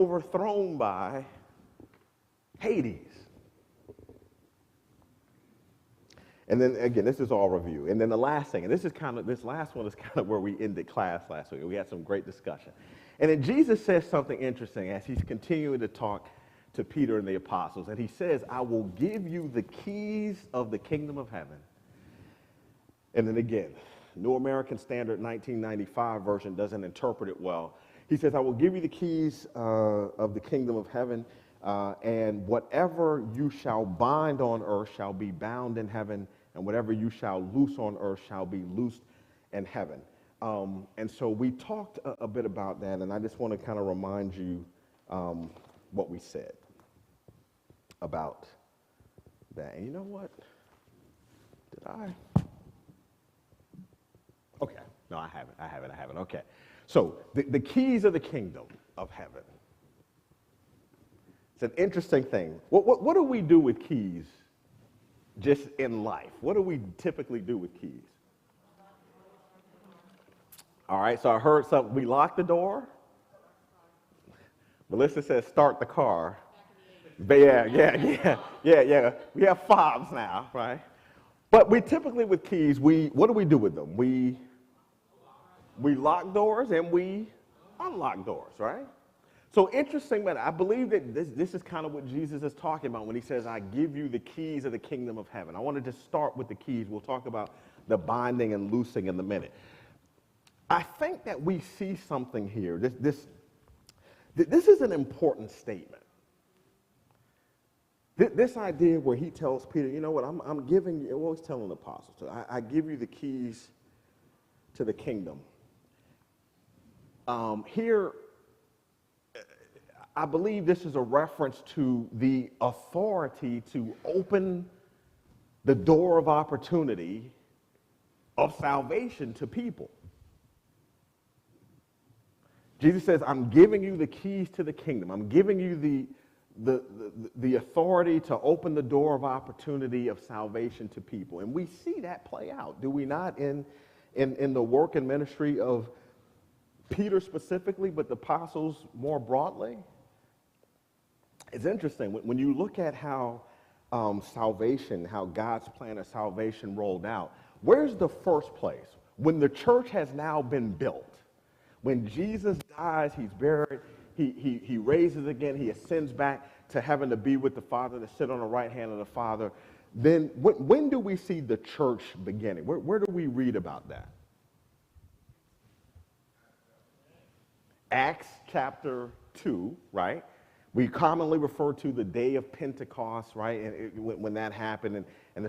overthrown by Hades. And then again, this is all review. And then the last thing, and this last one is kind of where we ended class last week. We had some great discussion. And then Jesus says something interesting as he's continuing to talk to Peter and the apostles. And he says, I will give you the keys of the kingdom of heaven. And then again, New American Standard 1995 version doesn't interpret it well. He says, I will give you the keys of the kingdom of heaven, and whatever you shall bind on earth shall be bound in heaven, and whatever you shall loose on earth shall be loosed in heaven. And so we talked a bit about that, and I just want to kind of remind you what we said about that. And you know what? Did I? Okay. No, I haven't. Okay. So the keys of the kingdom of heaven. It's an interesting thing. What do we do with keys just in life? What do we typically do with keys? All right, so I heard something. We lock the door. Melissa says start the car. Yeah. We have fobs now, right? But we typically with keys, what do we do with them? We lock doors and we unlock doors, right? So interesting, but I believe that this is kind of what Jesus is talking about when he says, I give you the keys of the kingdom of heaven. I wanted to start with the keys. We'll talk about the binding and loosing in a minute. I think that we see something here. This is an important statement. This idea where he tells Peter, you know what, I'm giving you, well, he's telling the apostles, I give you the keys to the kingdom. Here, I believe this is a reference to the authority to open the door of opportunity of salvation to people. Jesus says, I'm giving you the keys to the kingdom. I'm giving you the authority to open the door of opportunity of salvation to people. And we see that play out, do we not, in the work and ministry of Peter specifically, but the apostles more broadly? It's interesting. When you look at how salvation, how God's plan of salvation rolled out, where's the first place? When the church has now been built. When Jesus dies, he's buried, he raises again, he ascends back to heaven to be with the Father, to sit on the right hand of the Father. Then when do we see the church beginning? Where do we read about that? Acts chapter 2, right? We commonly refer to the day of Pentecost, right? And when that happened, and the